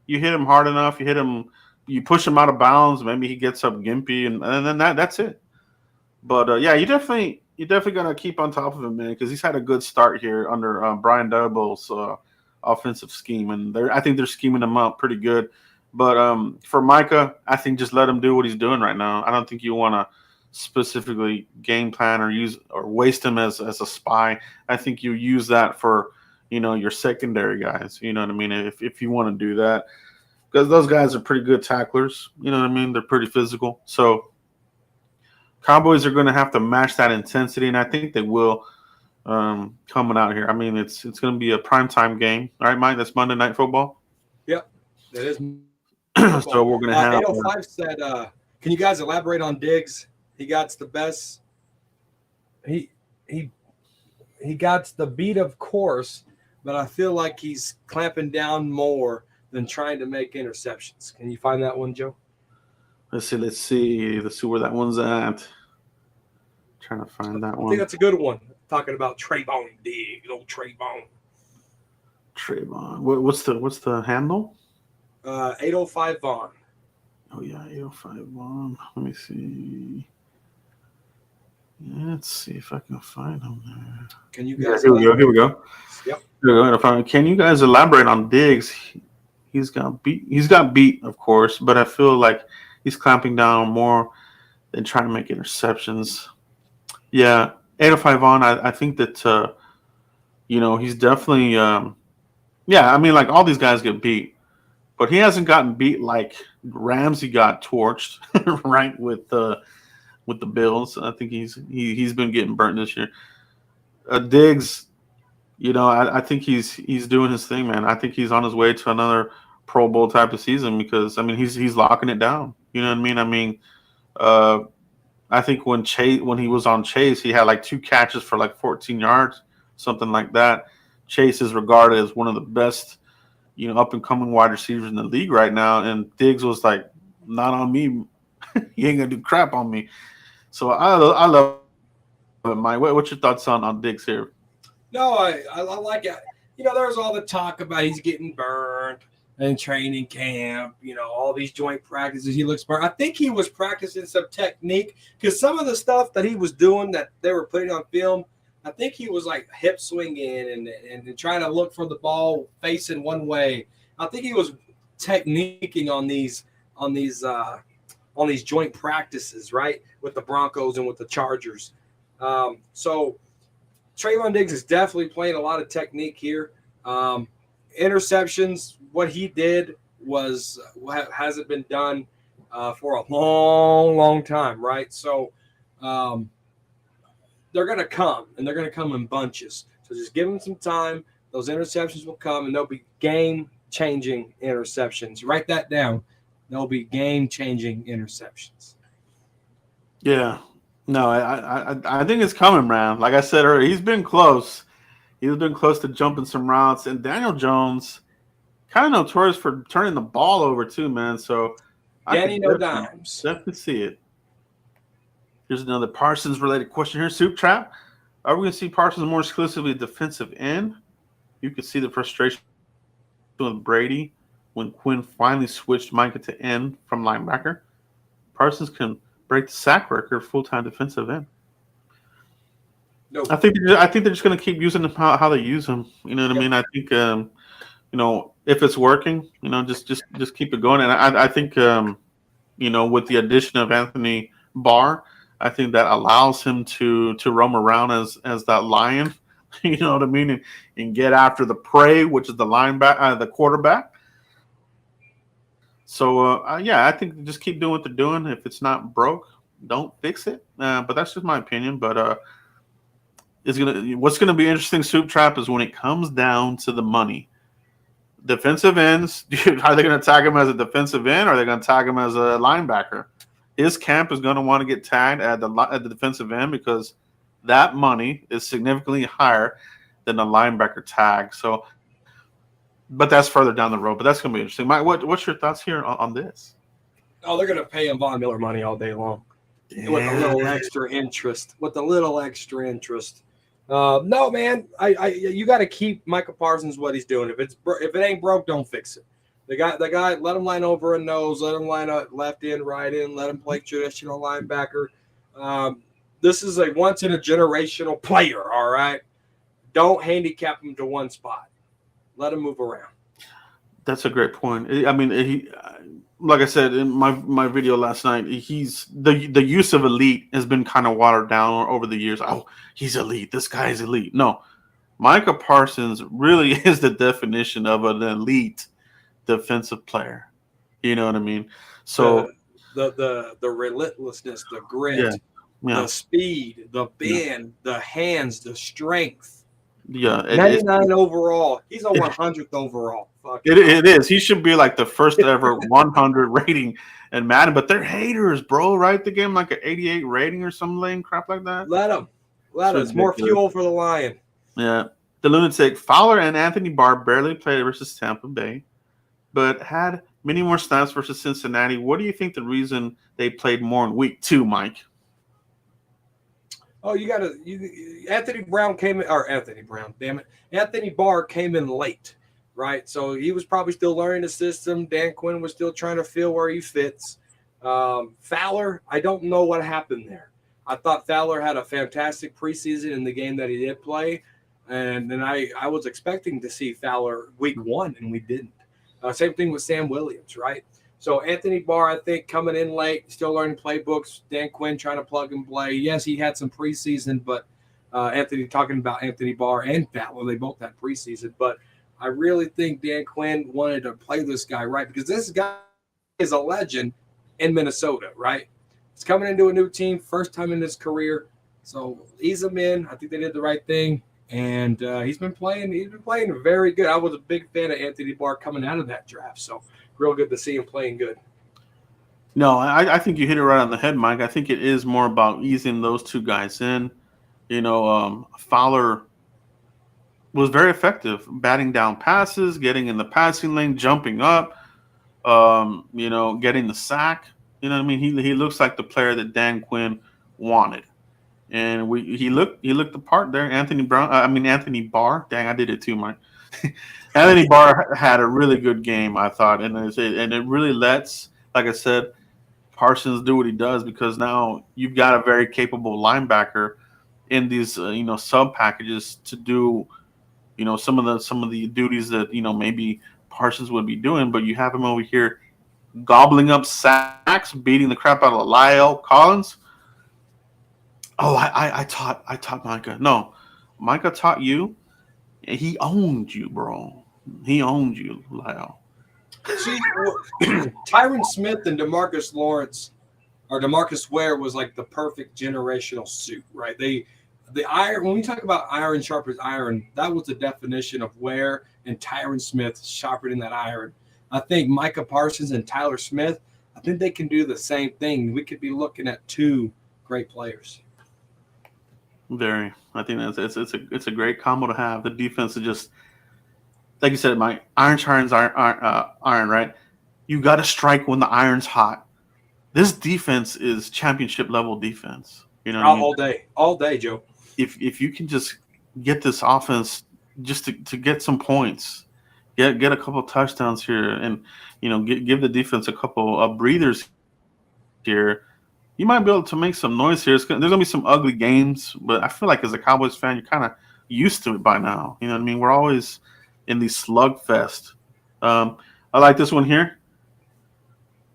You hit him hard enough, you push him out of bounds, maybe he gets up gimpy, and then that's it. But yeah, you definitely gotta keep on top of him, man, because he's had a good start here under Brian Daboll's offensive scheme, and I think they're scheming him up pretty good. But for Micah, I think just let him do what he's doing right now. I don't think you want to specifically game plan or waste him as a spy. I think you use that for your secondary guys. You know what I mean? If you want to do that, because those guys are pretty good tacklers. You know what I mean? They're pretty physical. So Cowboys are going to have to match that intensity, and I think they will. Coming out here, I mean, it's going to be a primetime game, all right, Mike? That's Monday Night Football. Yep, it is. So we're going to have. 805 said, "Can you guys elaborate on Diggs? He got the best. He got the beat, of course, but I feel like he's clamping down more than trying to make interceptions. Can you find that one, Joe? Let's see where that one's at. Trying to find that one. I think that's a good one. Talking about Trayvon Diggs, old Trayvon. What's the handle? 805 Vaughn. Oh yeah, 805 Vaughn. Let me see. Let's see if I can find him there. Can you guys? Here we go. Yep. Here we go. Can you guys elaborate on Diggs? He's got beat, of course, but I feel like he's clamping down more than trying to make interceptions. Yeah. 805 Vaughn, I think that, he's definitely, I mean, like all these guys get beat, but he hasn't gotten beat like Ramsey got torched, right, with the Bills. I think he's been getting burnt this year. Diggs, I think he's doing his thing, man. I think he's on his way to another Pro Bowl type of season because, I mean, he's locking it down. You know what I mean? I think when he was on Chase, he had like 2 catches for like 14 yards, something like that. Chase is regarded as one of the best, up and coming wide receivers in the league right now. And Diggs was like, not on me. He ain't gonna do crap on me. So I love it, Mike. What's your thoughts on Diggs here? No, I like it. There's all the talk about he's getting burned in training camp, all these joint practices. He looks burnt. I think he was practicing some technique because some of the stuff that he was doing that they were putting on film, I think he was like hip swinging and trying to look for the ball facing one way. I think he was techniquing on these joint practices, right, with the Broncos and with the Chargers. So Trayvon Diggs is definitely playing a lot of technique here. Interceptions, what he did hasn't been done for a long, long time, right? So they're going to come, and they're going to come in bunches. So just give them some time. Those interceptions will come, and they'll be game-changing interceptions. Write that down. They'll be game-changing interceptions. Yeah. No, I think it's coming, man. Like I said earlier, he's been close. He's been close to jumping some routes. And Daniel Jones, kind of notorious for turning the ball over too, man. So Danny No Dimes. Definitely see it. Here's another Parsons-related question here. Soup Trap. Are we going to see Parsons more exclusively defensive end? You could see the frustration with Brady when Quinn finally switched Micah to end from linebacker. Parsons can break the sack record full-time defensive end. Nope. I think they're just going to keep using him how they use him. You know what I mean? I think if it's working, just keep it going. And I think with the addition of Anthony Barr, I think that allows him to roam around as that lion You know what I mean? And get after the prey, which is the linebacker, the quarterback. So yeah, I think just keep doing what they're doing. If it's not broke, don't fix it. But that's just my opinion. But what's gonna be interesting, Soup Trap, is when it comes down to the money. Defensive ends, are they going to tag him as a defensive end, or are they going to tag him as a linebacker? His camp is going to want to get tagged at the defensive end because that money is significantly higher than the linebacker tag. So, but that's further down the road. But that's going to be interesting. Mike, what's your thoughts here on this? Oh, they're going to pay him Von Miller money all day long with a little extra interest. No, man, you got to keep Micah Parsons what he's doing. If it ain't broke, don't fix it. The guy, let him line over a nose, let him line up left in, right in, let him play traditional linebacker. This is a once in a generational player. All right, don't handicap him to one spot. Let him move around. That's a great point. I mean, like I said in my video last night, he's the use of elite has been kind of watered down over the years. Oh, he's elite. This guy is elite. No, Micah Parsons really is the definition of an elite defensive player. You know what I mean? So the relentlessness, the grit, the speed, the bend, the hands, the strength. Yeah, 99 overall. He's a 100th overall. It is. He should be like the first ever 100 rating in Madden, but they're haters, bro. Right? The game like an 88 rating or some lame crap like that. Let them. It's more fuel for the Lion. Yeah. The lunatic Fowler and Anthony Barr barely played versus Tampa Bay, but had many more snaps versus Cincinnati. What do you think the reason they played more in week 2, Mike? Oh, Anthony Barr came in late, right? So he was probably still learning the system. Dan Quinn was still trying to feel where he fits. Fowler, I don't know what happened there. I thought Fowler had a fantastic preseason in the game that he did play. And then I was expecting to see Fowler week 1, and we didn't. Same thing with Sam Williams, right? So Anthony Barr, I think, coming in late, still learning playbooks. Dan Quinn trying to plug and play. Yes, he had some preseason, but talking about Anthony Barr and Fowler, they both had preseason. But I really think Dan Quinn wanted to play this guy right because this guy is a legend in Minnesota, right? He's coming into a new team, first time in his career. So ease him in. I think they did the right thing. And he's been playing very good. I was a big fan of Anthony Barr coming out of that draft. So real good to see him playing good. No, I think you hit it right on the head, Mike. I think it is more about easing those two guys in. You know, Fowler was very effective batting down passes, getting in the passing lane, jumping up, getting the sack. You know what I mean? He looks like the player that Dan Quinn wanted. And he looked the part there. Anthony Barr. Dang, I did it too, Mike. Anthony Barr had a really good game, I thought, and it really lets, like I said, Parsons do what he does because now you've got a very capable linebacker in these sub packages to do some of the duties that maybe Parsons would be doing, but you have him over here gobbling up sacks, beating the crap out of Lyle Collins. Oh, I taught Micah. No, Micah taught you. He owned you, bro. He owned you, Lyle. See, Tyron Smith and DeMarcus Ware was like the perfect generational suit, right? The iron. When we talk about iron sharpens iron, that was the definition of Ware and Tyron Smith sharpening that iron. I think Micah Parsons and Tyler Smith. I think they can do the same thing. We could be looking at two great players. Very. I think it's a great combo to have. The defense is just like you said, Mike. Iron sharpens iron, right? You got to strike when the iron's hot. This defense is championship level defense. You know, all day, Joe. If you can just get this offense just to get some points, get a couple touchdowns here, and give the defense a couple of breathers here. You might be able to make some noise here. There's going to be some ugly games, but I feel like as a Cowboys fan, you're kind of used to it by now. You know what I mean? We're always in these slugfest. I like this one here.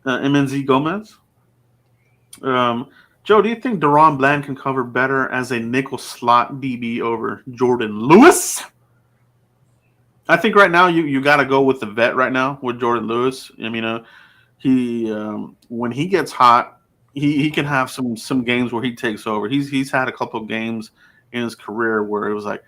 MNZ Gomez. Joe, do you think Deron Bland can cover better as a nickel slot DB over Jordan Lewis? I think right now you got to go with the vet right now with Jordan Lewis. I mean, he when he gets hot, he can have some games where he takes over. He's had a couple of games in his career where it was like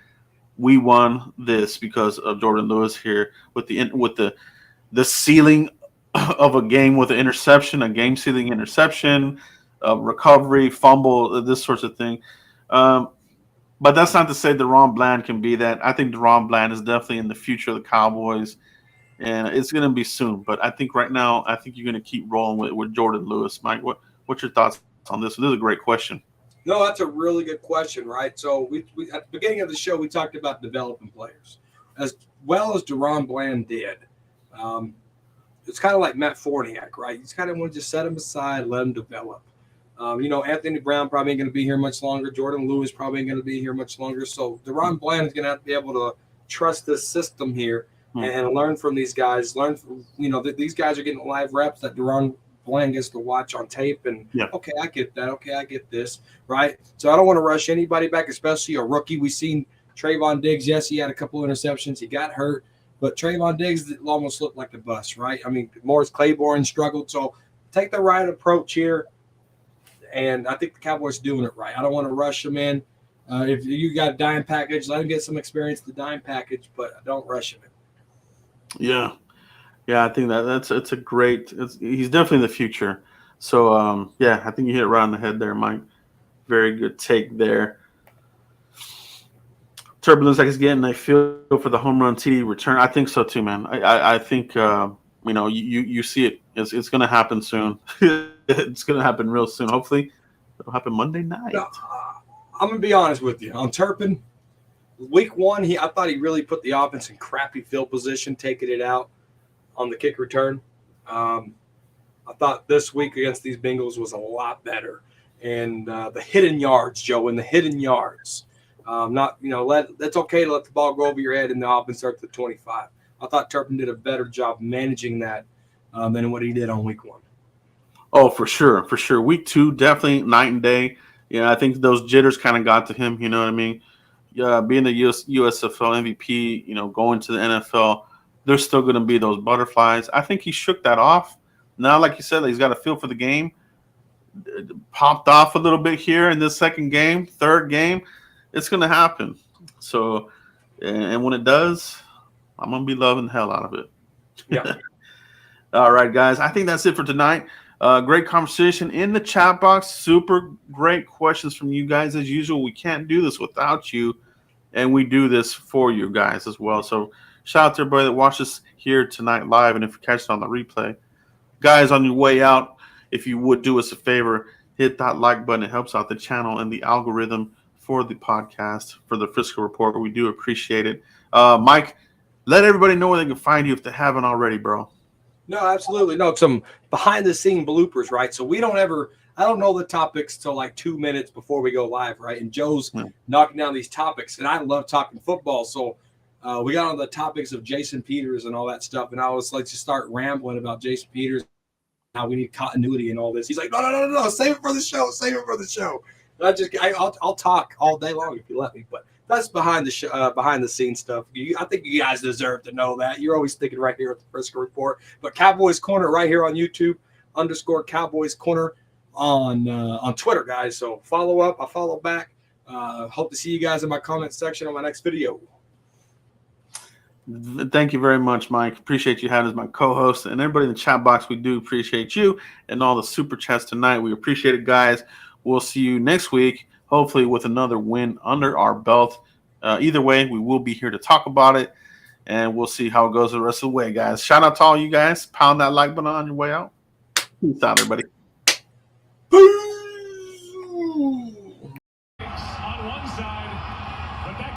we won this because of Jordan Lewis here with the ceiling of a game with an interception, a game sealing interception, recovery, fumble, this sorts of thing. But that's not to say Deron Bland can be that. I think Deron Bland is definitely in the future of the Cowboys, and it's going to be soon. But I think right now, I think you're going to keep rolling with Jordan Lewis. Mike, what's your thoughts on this? This is a great question. No, that's a really good question, right? So we at the beginning of the show, we talked about developing players. As well as Deron Bland did, it's kind of like Matt Forniak, right? You just kind of want to just set him aside, let him develop. Anthony Brown probably ain't going to be here much longer. Jordan Lewis probably ain't going to be here much longer. So Deron Bland is going to have to be able to trust this system here and learn from these guys. Learn from, these guys are getting live reps that Deron Bland gets to watch on tape. And, okay, I get that. Okay, I get this, right? So I don't want to rush anybody back, especially a rookie. We've seen Trayvon Diggs. Yes, he had a couple interceptions. He got hurt. But Trayvon Diggs almost looked like a bust, right? I mean, Morris Claiborne struggled. So take the right approach here. And I think the Cowboys are doing it right. I don't want to rush them in. If you got a dime package, let him get some experience with the dime package, but don't rush him in. Yeah. I think it's a great. He's definitely the future. So I think you hit it right on the head there, Mike. Very good take there. Turpin looks like he's getting a feel for the home run TD return. I think so too, man. I think you see it. It's going to happen soon. It's going to happen real soon. Hopefully, it'll happen Monday night. No, I'm going to be honest with you. On Turpin, week one, I thought he really put the offense in crappy field position, taking it out on the kick return. I thought this week against these Bengals was a lot better. And the hidden yards, Joe, and the hidden yards. That's okay to let the ball go over your head and the offense start to the 25. I thought Turpin did a better job managing that than what he did on week one. Oh, for sure. Week two, definitely night and day. Yeah, I think those jitters kind of got to him. You know what I mean? Yeah, being the USFL MVP, going to the NFL, there's still going to be those butterflies. I think he shook that off. Now, like you said, he's got a feel for the game. Popped off a little bit here in this second game, third game. It's going to happen. So, and when it does, I'm going to be loving the hell out of it. Yeah. All right, guys. I think that's it for tonight. Great conversation in the chat box. Super great questions from you guys. As usual, we can't do this without you, and we do this for you guys as well. So shout out to everybody that watched us here tonight live, and if you catch it on the replay. Guys, on your way out, if you would do us a favor, hit that like button. It helps out the channel and the algorithm for the podcast, for the Frisco Report. We do appreciate it. Mike, let everybody know where they can find you if they haven't already, bro. No, absolutely. No, some behind-the-scene bloopers, right? So I don't know the topics till like 2 minutes before we go live, right? And Joe's knocking down these topics, and I love talking football. So we got on the topics of Jason Peters and all that stuff, and I was like to start rambling about Jason Peters, how we need continuity and all this. He's like, no, save it for the show. And I'll talk all day long if you let me, but that's behind the scenes stuff. I think you guys deserve to know that. You're always sticking right here at the Frisco Report. But Cowboys Corner right here on YouTube, _Cowboys Corner on Twitter, guys. So follow up. I follow back. Hope to see you guys in my comment section on my next video. Thank you very much, Mike. Appreciate you having as my co-host. And everybody in the chat box, we do appreciate you and all the super chats tonight. We appreciate it, guys. We'll see you next week, hopefully with another win under our belt. Either way, we will be here to talk about it, and we'll see how it goes the rest of the way, guys. Shout out to all you guys. Pound that like button on your way out. Peace out, everybody.